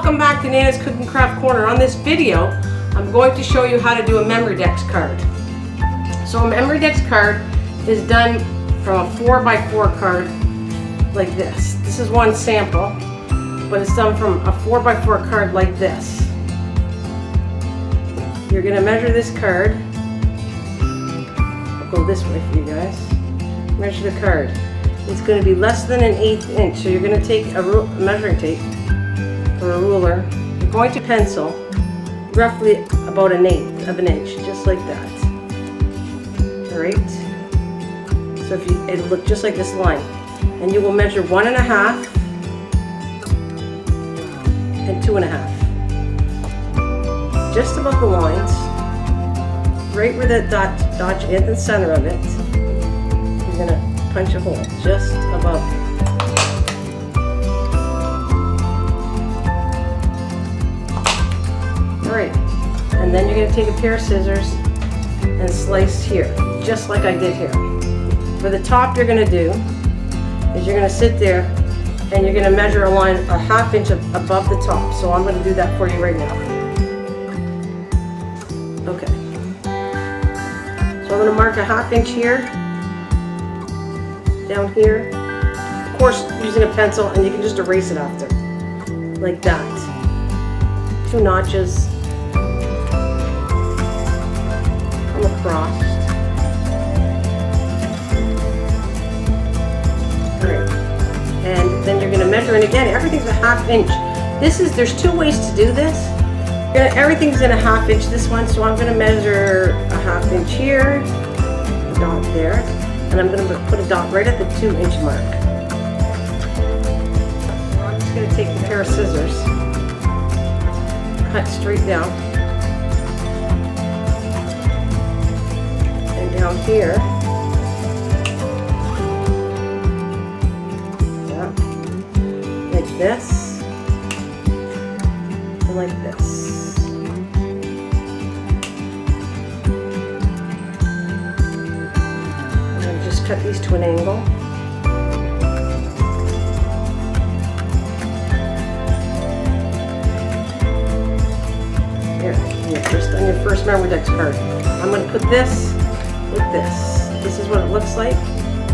Welcome back to Nana's Cook and Craft Corner. On this video, I'm going to show you how to do a Memoridex card. So a Memoridex card is done from a 4x4 card like this. This is one sample, but it's done from a 4x4 card like this. You're going to measure this card. I'll go this way for you guys. Measure the card. It's going to be less than an 1/8 inch, so you're going to take a measuring tape or a ruler. You're going to pencil roughly about an 1/8 of an inch, just like that. Alright? So if you, it'll look just like this line. And you will measure 1.5 and 2.5. Just above the lines, right where the dot in the center of it, you're going to punch a hole just above. Alright, and then you're going to take a pair of scissors and slice here, just like I did here. For the top, you're going to do is you're going to sit there and you're going to measure a line a 1/2 inch above the top. So I'm going to do that for you right now. Okay. So I'm going to mark a 1/2 inch here, down here. Of course, using a pencil, and you can just erase it after, like that. 2 notches. Come across. Alright. And then you're going to measure, and again, everything's a 1/2 inch. There's 2 ways to do this. Everything's in a 1/2 inch, this one, so I'm going to measure a 1/2 inch here, a dot there, and I'm going to put a dot right at the 2 inch mark. I'm just going to take a pair of scissors, cut straight down, and down here, yeah, like this, and like this. Cut these to an angle. Here, on your first Memoridex card. I'm going to put this with this. This is what it looks like.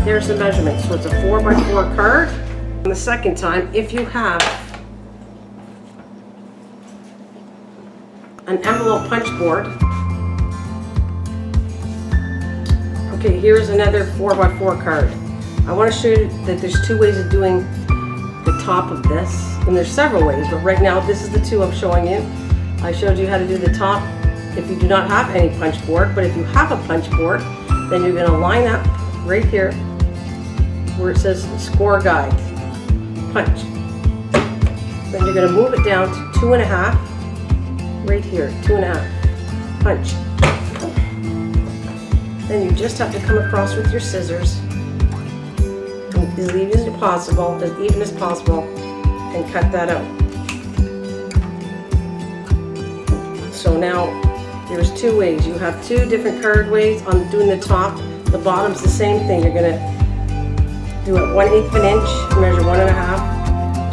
There's the measurement. So it's a 4x4 card. And the second time, if you have an envelope punch board, okay, here's another 4x4 card. I want to show you that there's 2 ways of doing the top of this, and there's several ways, but right now this is the 2 I'm showing you. I showed you how to do the top if you do not have any punch board, but if you have a punch board, then you're going to line up right here where it says score guide, punch. Then you're going to move it down to 2.5, right here, 2.5, punch. Then you just have to come across with your scissors, as even as possible, and cut that out. So now there's 2 ways. You have 2 different card ways on doing the top. The bottom's the same thing. You're gonna do it 1/8 of an inch, measure 1.5,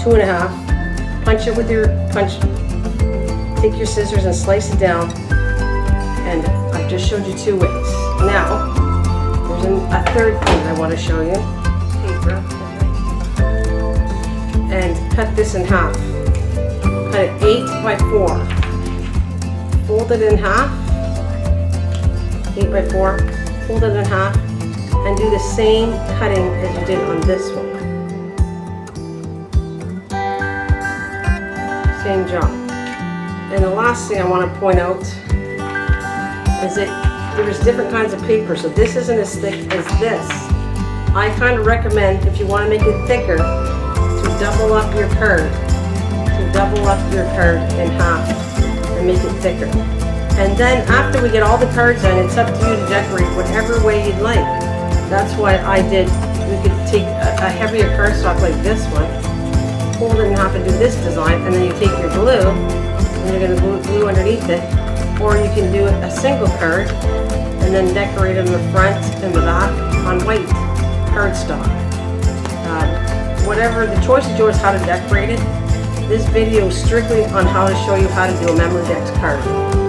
2.5, punch it with your punch. Take your scissors and slice it down. And I've just showed you 2 ways. Now, there's a third thing I want to show you. Paper. And cut this in half. Cut it 8x4. Fold it in half. 8x4. Fold it in half. And do the same cutting as you did on this one. Same job. And the last thing I want to point out is that there's different kinds of paper, so this isn't as thick as this. I kind of recommend, if you want to make it thicker, to double up your card. In half and make it thicker. And then after we get all the cards in, it's up to you to decorate whatever way you'd like. That's why I did, we could take a heavier cardstock like this one, fold it in half and do this design, and then you take your glue, and you're going to glue underneath it. Or you can do a single card and then decorate it in the front and the back on white cardstock. Whatever, the choice is yours how to decorate it. This video is strictly on how to show you how to do a Memoridex card.